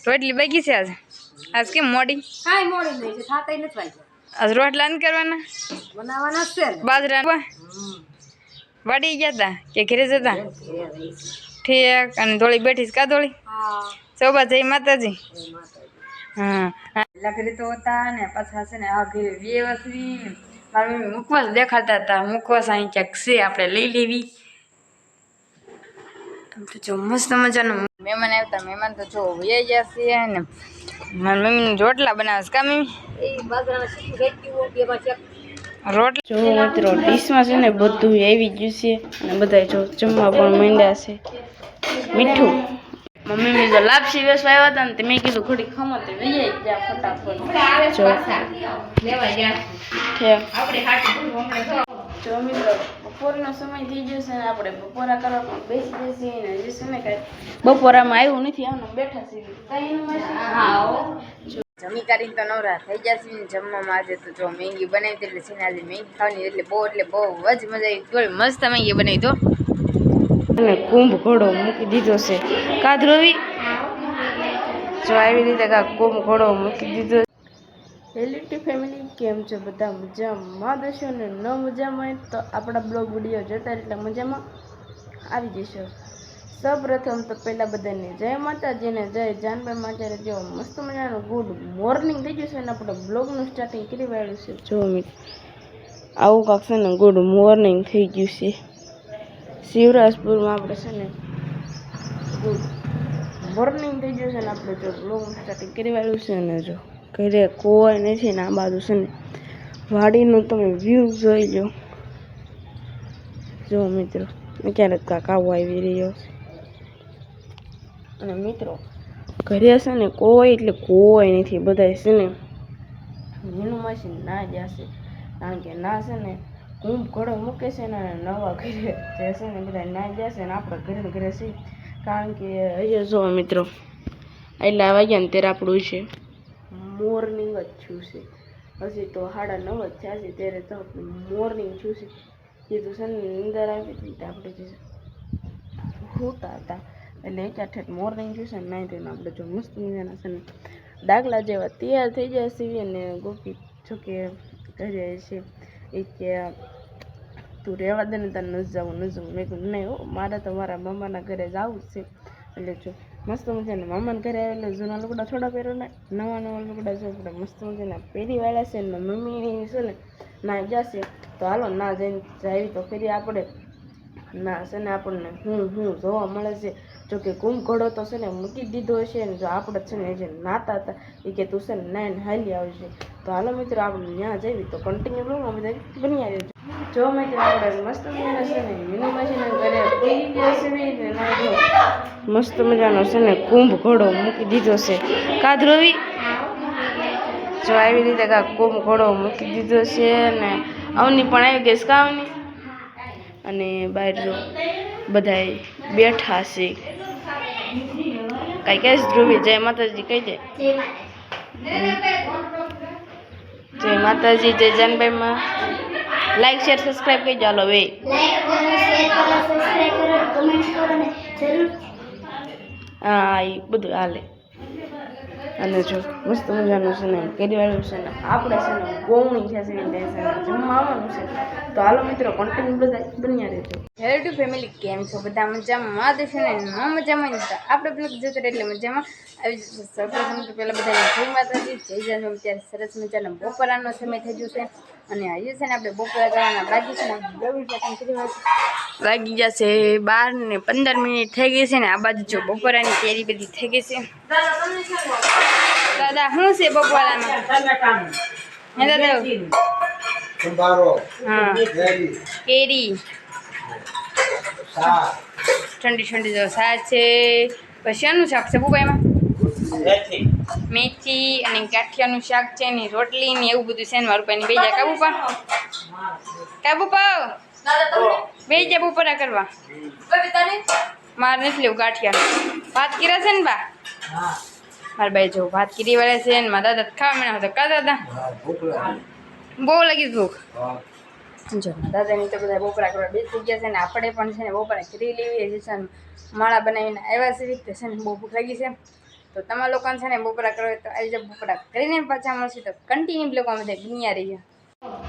રોટલી બાકી છે આજ કેમ મોડી? કાંઈ મોડી નહીં છે, થાતા નથી વાગ્યા. આજ રોટલા નથી કરવાના, બનાવવાના છે ને. બાજરા વાડી ગયા તા કે ઘરે જતા? ઠીક. અને ધોળી બેઠી કા ધોળી? હા. સોબા જય માતાજી. માતાજી. હા લગડી તો હતા ને પાછા છે ને આ ઘરે વ્યવસવી મારી મમ્મી મુખવાસ દેખાડતા હતા. મુખવાસ અહીં ક્યાંક છે, આપણે લઈ લેવી. જો મસ્ત મજાનું મહેમાન આવતા. મહેમાન તો જો વૈયા ગયા છે ને મારી મમ્મી રોટલા બનાવે છે કા મમ્મી? એ બાજરાના શીખી ગઈ ગયું બે પાછા રોટલા જો મિત્રો ડીશમાં છે ને બધું આવી ગયું છે અને બધા જો જમવા પણ માંડ્યા છે. મીઠું મમ્મી મેં જો લાપસી વેસવા આવ્યા હતા ને તે મેં કીધું ઘડી ખમો તે વૈયા ગયા ફટાફટ. જો લેવા ગયા જો મિત્રો બપોરનો સમય થઈ ગયો છે ને આપણે બપોરા કરવા પણ બેસી જઈએ ને જે છે ને કાંઈ બપોરામાં આવ્યું નથી. આમ બેઠા છીએ જમી કરીને તો નવરા થઈ જશે ને. જમવામાં આજે તો જો મેંગી બનાવી હતી એટલે છે ને આજે મેંગી ખાવાની એટલે બહુ જ મજા આવી. થોડી મસ્ત મેંગી બનાવી તો અને કુંભ ઘોડો મૂકી દીધો છે કા ધ્રુવી? જો આવી રીતે કા કુંભ ઘોડો મૂકી દીધો. હેલ્યુટી ફેમિલી કેમ છે બધા? મજામાં દેશો ને ન મજામાં તો આપણા બ્લોગ વિડીયો જોતા એટલે મજામાં આવી જશો. સૌપ્રથમ તો પહેલાં બધાને જય માતાજીને જય જાનભાઈ માતાજી. જો મસ્ત મજાનું ગુડ મોર્નિંગ થઈ ગયું છે ને આપણે બ્લોગનું સ્ટાર્ટિંગ કરી વાળ્યું છે. જો મિત્રો આવું કાંક છે ને ગુડ મોર્નિંગ થઈ ગયું છે. શિવરાજપુરમાં આપણે છે ને ગુડ મોર્નિંગ થઈ ગયું છે ને આપણે જો બ્લોગનું સ્ટાર્ટિંગ કરી વાળ્યું છે ને જો ઘરે કોઈ નથી ને આ બાજુ છે ને વાડીનું તમે વ્યૂ જોઈ લો. જો મિત્રો ક્યારેક કાંક આવો આવી રહ્યો છે અને મિત્રો ઘરે છે ને કોઈ એટલે કોઈ નથી. બધા છે ને મીનુમાં છે ના જશે કારણ કે ના છે ને કુંભ ઘોડો મૂકે છે ને નવા ઘરે જે છે ને બધા ના જશે ને આપણે ઘરે ઘરે છે કારણ કે અહીંયા જો મિત્રો એટલા વાગ્યા ને ત્યારે આપણું છે મોર્નિંગ જ થયું છે. હજી તો 9:30 જ થયા છે ત્યારે તો મોર્નિંગ થયું છે. એ તો છે ને અંદર આવી હતી આપણે જે હોતા હતા એટલે એક ઠેઠ મોર્નિંગ થયું છે ને નાઈ ધોઈને આપણે જો મસ્ત મજાના છે ને ડાગલા જેવા તૈયાર થઈ જાય છે. અને ગોપી જોકે ઘરે છે એ કે તું રહેવા દે ને તારે ન જવું મેં કીધું નહીં હો મારે તો મારા મામાના ઘરે જવું જ છે. એટલે જો મસ્ત મજાના મામાના ઘરે આવે એટલે જૂના લુગડા થોડા પહેરો ને નવા લુગડા જો આપણે મસ્ત મજાના પહેરી વાળા છે ને મમ્મીની છે ને ના જશે તો હાલો ના જઈને જાવી તો ફરી આપણે ના છે ને આપણને હું જોવા મળે છે. જોકે કુંભ ઘોડો તો છે ને મૂકી દીધો હશે ને જો આપણે છે ને જે નાતા હતા એ કે તું છે ને નાઈને હાલી આવશે. તો હાલો મિત્રો આપણે ત્યાં જઈએ તો કન્ટિન્યુ બ્લોગમાં બધા બની આવ્યો. જો મિત્રો આપણે મસ્ત મજાના છે ને મિનિમાજીને ઘરે પૂરી ગયા છે ને મસ્ત મજાનો છે ને કુંભ ઘોડો મૂકી દીધો છે કા ધ્રુવી? જો આવી રીતે કા કુંભ ઘોડો મૂકી દીધો છે ને અવની પણ આવી ગઈ કા અવની? અને બહાર જો બધા બેઠા છે. કઈ કહીશ ધ્રુવી? જય માતાજી કહી દે. જય માતાજી જય જાનભાઈ માં. લાઈક શેર સબસ્ક્રાઇબ કરી ચાલો વે. હા એ બધું હાલે. અને જો મસ્ત મજાનું છે ને કેરીવાળું છે ને આપણે છે ને ગોવણી છે જમવા આવવાનું છે. તો હાલો મિત્રો કન્ટિન્યુ બધા બન્યા રહેજો. હેલો ફેમિલી કેમ છો બધા? મજામાં દેશે ને ન મજામાં આપણે બ્લોગ જોતા એટલે મજામાં આવી જશે. સૌપ્રથમ તો પહેલાં બધાને જય માતાજી જય જાનભાઈ. ત્યારે સરસ મજાનો બપોરાનો સમય થઈ ગયો છે અને અહીંયા છે ને આપણે બપોરા કરવાના બાકી છે ને વાગી જશે 12:15 થઈ ગઈ છે ને આ બાજુ જો બપોરાની તૈયારી બધી થઈ ગઈ છે. દાદા શું છે બપોરામાં? હે દાદા? હા કેરી ઠંડી જો શાક છે. પછી શાનું શાક છે બુબાઈમાં? મેથી અને ગાંઠિયાનું શાક છે ને રોટલી ને એવું બધું છે ને મારું પાણી બે જાય કાબુ પાવ બે જાય બપોરા કરવા. મારે નથી લેવું ગાંઠિયા. ભાત કર્યા છે ને બા? મારા બાઈ જો ભાત કીરી વાળા છે ને મારા દાદા ખાવા મને હતા કા દાદા? બહુ લાગી ભૂખ. જો દાદાની તો બધા બપોરા કરવા બેસી ગયા છે ને આપણે પણ છે ને બપોરા કરી લેવી છે. માળા બનાવીને આવ્યા છે રીતે છે ને બહુ ભૂખ લાગી છે તો તમારા લોકોને છે ને બપોરા કરો તો આવી જાય બપોરા કરીને પાછા મળશે તો કન્ટિન્યુ બ્લોગમાં બધા બન્યા રહી જાય.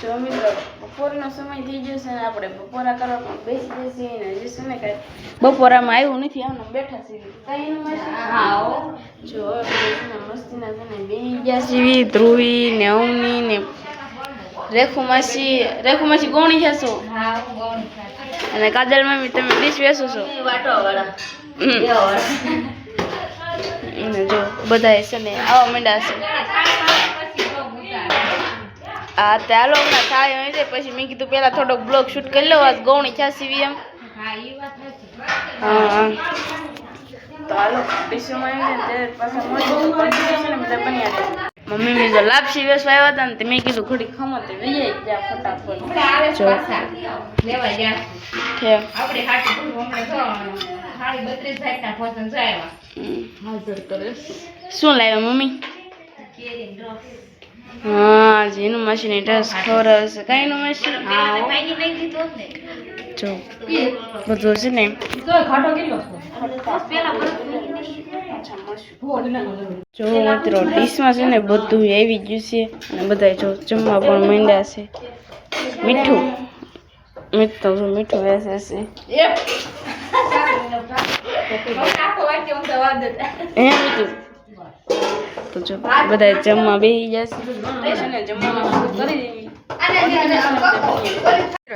જો મિત્રો બપોરનો સમય થઈ ગયો છે ને આપણે બપોરા કરવા પણ બેસી ને હજી છે ને કાંઈ બપોરામાં આવ્યું નથી આમને બેઠા છીએ કાંઈ એનું જો હવે મસ્તીના છે ને બેસી ગયા છીએ ધ્રુવી ને અવની ને રેખુ માસી ગોણી જશો અને કાજલ મમ્મી તમે ડીશ વેસો છો જો બધા છે ને આવા માંડ્યા છે. હા ચાલો હમણાં થાય હોય પછી મેં કીધું પેલા થોડોક બ્લોગ શૂટ કરી લો આજ ગૌણી છાસી એમ. હા તો હાલો ડીશોમાં પાછા મમ્મી મેં જો લાપસી વેસવા આવ્યા હતા ને મેં કીધું ઘડી ખમો તો વૈયા ગયા ફટાફટ શું લાવ્યા મમ્મી? હા જેનું માસીની ડ્રેસ ખવડાવે છે કાંઈનું માસી જો બધું છે ને જો મિત્રો ડીશમાં છે ને બધું આવી ગયું છે અને બધા જો જમવા પણ માંડ્યા છે. મીઠું વેસે છે તો જો બધા જમવા બેસી જશે ને જમવાનું કરી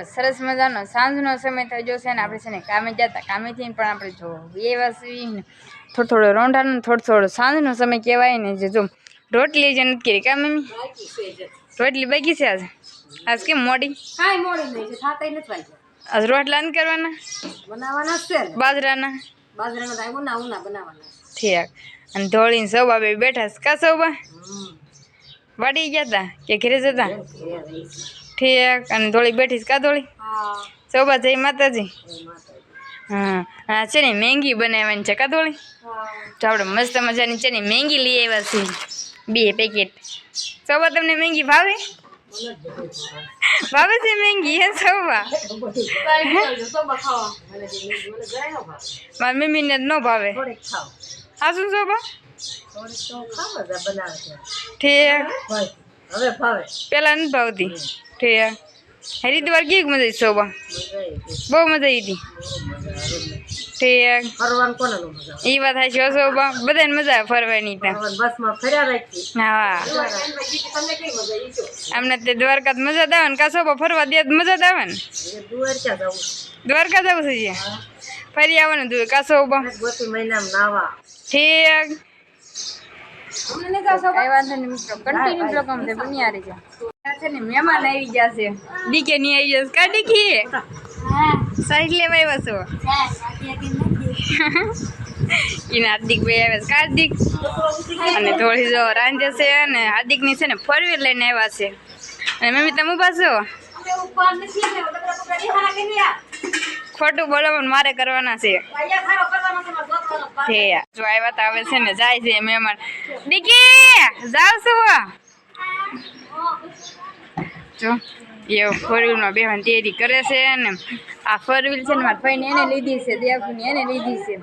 સરસ મજાનો સાંજનો સમય થઈ ગયો છે ને આપણે છે ને કામે જતા કામેથી પણ આપણે જો વ્યવસ્થિત થોડો રોંઢાનો થોડો સાંજનો સમય કહેવાય ને જે જો રોટલી જે નથી કરી કામ મમ્મી રોટલી બાકી છે આજ કેમ મોડી આજ રોટલા નથી કરવાના બાજરાના ઠીક અને ધોળીને સૌબા બે બેઠા કા સૌબા વાડી ગયા હતા કે ઘરે જતા ઠીક અને ધોળી બેઠી કા ધોળી સૌબા જઈ માતાજી. હા છે ને મેંગી બનાવવાની છે કા ધોળી તો આપણે મસ્ત મજાની છે ને મેંગી લઈ આવ્યા છીએ 2 પેકેટ. સૌબા તમને મેંગી ભાવે છે મેંગી હે સૌબા? મારી મમ્મીને જ ન ભાવે હા શું સૌબા ઠીક પેલા નથી ભાવતી ઠીક હરિદ્વાર કેવી મજા આવી સૌબા? બહુ મજા આવી હતી ઠીક એ વાત થાય છે સૌબા બધાને મજા આવે ફરવાની ત્યાં. હા અમને તે દ્વારકા મજા જ આવે ને કા સૌબા ફરવા દે મજા જ આવે ને દ્વારકા જવું છે ફરી આવવાનું જોઈએ કા સૌબા ઠીક કઈ વાંધો નહીં મિત્રો કન્ટિન્યુ પ્રોગ્રામ છે બન્યા રહી છે ને મહેમાન આવી ગયા છે ડીકે ની આવી જશે કા ડીકી સાઈડ લેવા આવ્યા છો એને હાર્દિકભાઈ આવ્યા છે કાર્દિક અને થોડી જો રાંધે છે અને હાર્દિકની છે ને 4 વ્હીલ લઈને આવ્યા છે અને મમ્મી તમે ઉભા છો ખોટું બોલવાનું મારે કરવાના છે જો આવ્યા તા હવે છે ને જાય છે મહેમાન ડીકી જાવ છું જો એ 4 વ્હીલમાં બેવાની તૈયારી કરે છે ને આ 4 વ્હીલ છે ને મારા ભાઈને એને લીધી છે દેવની એને લીધી છે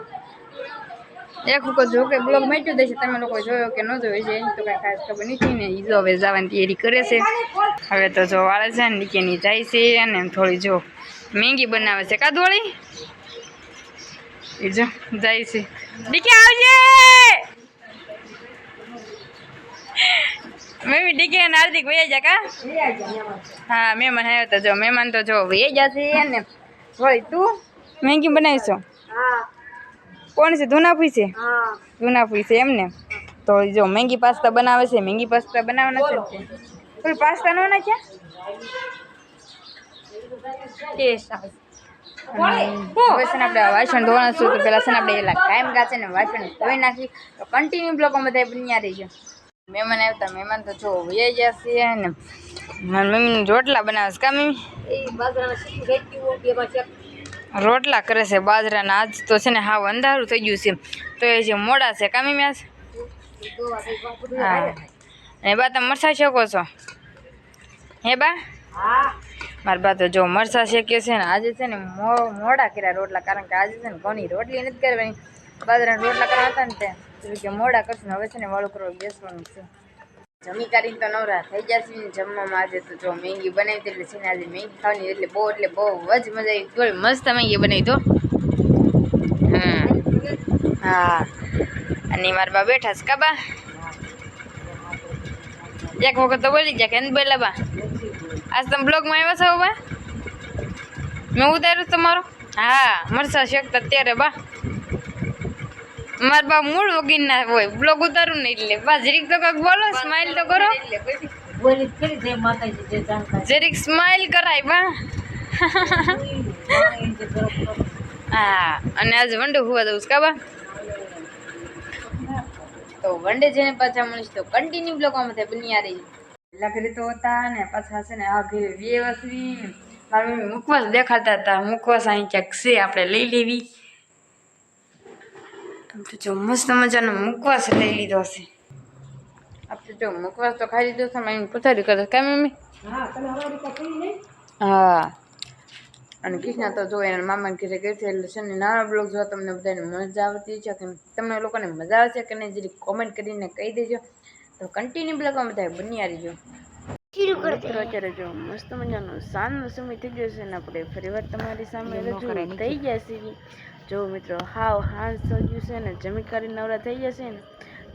એક વખત જો કે બ્લોગ મેટ્યું દેશે તમે લોકો જોયો કે ન જોયો છે એની તો કાંઈ ખાસ ખબર નથી ને એ જો હવે જવાની તૈયારી કરે છે. હવે તો જો વાળે છે ને ડીકેની જાય છે અને થોડી જો મેંગી બનાવે છે કા ધોળી એ જો જાય છે ડીકે આવજે મમ્મી ડીકે અને હાર્દિક વૈયા જા કા હા મહેમાન આવ્યો તો જો મહેમાન તો જો વૈયા જશે ને વળી તું મેંગી બનાવીશો કોણ છે ધુનાફુઈ છે ધુનાફુઈ છે એમને તો જો મેંગી પાસ્તા બનાવે છે મેંગી પાસ્તા બનાવવાના છે ફૂલ પાસ્તા નો નાખ્યા ટેસ્ટ આવે હવે છે ને આપણે વાસણ ધોવાના છું તો પેલા છે ને આપણે એલા કાયમ ગાશે ને વાસણ ધોઈ નાખી તો કન્ટિન્યુ બ્લોગમાં બધા બન્યા રહી છે. મહેમાન આવતા મહેમાન તો જો વૈયા ગયા છે ને મારી મમ્મીને રોટલા બનાવે છે કા મમ્મી રોટલા કરે છે બાજરાના આજ તો છે ને હાવ અંધારું થઈ ગયું છે તો એ જે મોડા છે કા મમ્મી આજ હા અને બા તમે મરસા શેકો છો હે બા મારા બા તો જો મરસા શેકે છે ને આજે છે ને મોડા કર્યા રોટલા કારણ કે આજે છે ને ઘણી રોટલી નથી કરવાની બાજરાના રોટલા કરવા હતા ને તે કે મોડા કરશું હવે છે ને વાળું કરવા બેસવાનું છે. જમી કરીને તો નવરા થઈ જશે ને જમવામાં આજે તો જો મેગી બનાવી હતી એટલે છે ને આજે મેગી ખાવાની એટલે બહુ જ મજા આવી. થોડી મસ્ત મેગી બનાવી તો હા. અને મારા બા બેઠા છે કાબા એક વખત તો બોલી જાય કે બોલા બા આજ તમે બ્લોગમાં આવ્યા છો બા મેં ઉતાર્યું તમારો હા મરસા શેકતા ત્યારે બા મારા બા મૂળ વગીર ના હોય બ્લોગ ઉતારું ને એટલે બા જરીક તો કંઈક બોલો સ્માઈલ તો કરો જરીક સ્માઈલ કરાય બા હા અને આજે વંડે હુવા દઉં કા બા તો વંડે જઈને પાછા મળીશ તો કન્ટિન્યુ બ્લોગમાં બની રહી લખરી તો હતા ને પાછા છે ને આ ઘરે વ્યવસવી મારી મમ્મી મુખવાસ દેખાડતા હતા મુખવાસ અહીં ક્યાંક છે આપણે લઈ લેવી જો મસ્ત મજાનો મુખવાસ લઈ લીધો છે આપણે જો મુખવાસ તો ખાઈ લીધો છે મમ્મી પથારી કરે કા મમ્મી હા અને કૃષ્ણા તો જો એના મામા ઘરે ગઈ છે એટલે છે ને નાના બ્લોગ જોવા તમને બધાને મજા આવતી છે કે તમને લોકોને મજા આવશે કે નહીં જરી કોમેન્ટ કરીને કહી દેજો તો કન્ટિન્યુ બ્લોગમાં બધા બની આવજો અત્યારે જો મસ્ત મજાનો સાંજનો સમય થઈ ગયો છે ને આપણે ફરીવાર તમારી સામે રજૂ થઈ ગયા છીએ જો મિત્રો હાવ હાંજ સજ્યું છે ને જમી કરી નવરા થઈ જશે ને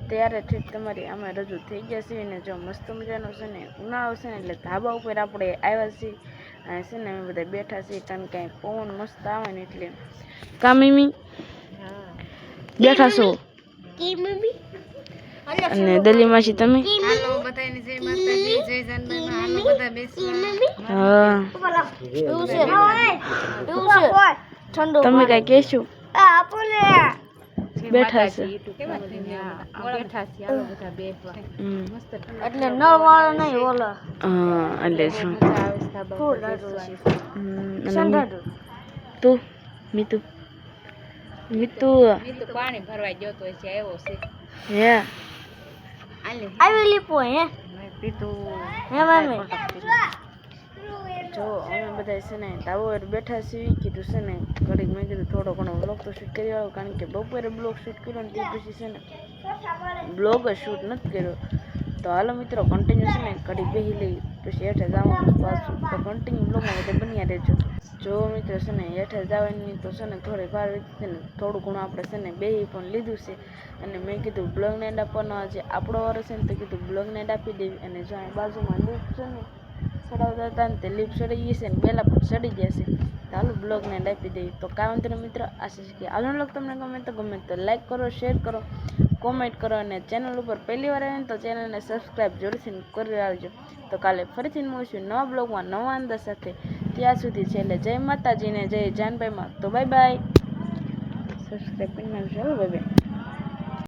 ત્યારે ઠીક તમારી આમાં રજૂ થઈ જશે ને જો મસ્ત મજાનો છે ને ઉનાળો છે ને એટલે ધાબા ઉપર આપણે આવ્યા છીએ અને છે ને અમે બધા બેઠા છીએ કારણ કે પવન મસ્ત આવે ને એટલે કામીમી બેઠા છો અને દલી માસી તમે તમે કઈ કહેશું બેઠા છે એટલે નળ વાળો નહીં ઓલો હા એટલે તું મીતુ પાણી ભરવા ગયો તો છે આવ્યો છે હે આવી લીપો હે પીતું હે મમ્મી જો અમે બધા છે ને તાવો બેઠા છીએ કીધું છે ને ઘડીક મેં કીધું થોડો ઘણો બ્લોગ તો શૂટ કરી આવ્યો કારણ કે બપોરે બ્લોગ શૂટ કર્યો ને તે પછી છે ને બ્લોગ જ શૂટ નથી કર્યો તો હાલો મિત્રો કન્ટિન્યુ છે ને ઘડી બેસી લઈ પછી હેઠે જવાનું પાછું તો કન્ટિન્યુ બ્લોગમાં બધા બન્યા રહેજો જો મિત્રો છે ને હેઠે જવાની તો છે ને થોડીક વાર છે ને થોડું ઘણું આપણે છે ને બેસી પણ લીધું છે અને મેં કીધું બ્લોગને એડ આપવાનો આજે આપણો વારો છે ને તો કીધું બ્લોગને એડ આપી દેવી અને જો અહીં બાજુમાં લીફ્ટ છે ને ચડાવતા હતા ને તે લીફ્ટ ચડી ગઈ છે ને પહેલાં પણ ચડી જશે તો હાલો બ્લોગને એડ આપી દેવી તો કાંઈ વાંધો નહીં મિત્રો આશીષ કે હાલો બ્લોગ તમને ગમે તો લાઈક કરો શેર કરો કોમેન્ટ કરો અને ચેનલ ઉપર પહેલી વાર આવે ને તો ચેનલને સબસ્ક્રાઈબ જરૂરથી કરી આવજો તો કાલે ફરીથી મળીશું નવા બ્લોગમાં નવા અંદાજ સાથે ત્યાં સુધી છેલ્લે જય માતાજીને જય જાનભાઈમાં તો બાય બાય સબસ્ક્રાઈબ કરી નાખજો બાય બાય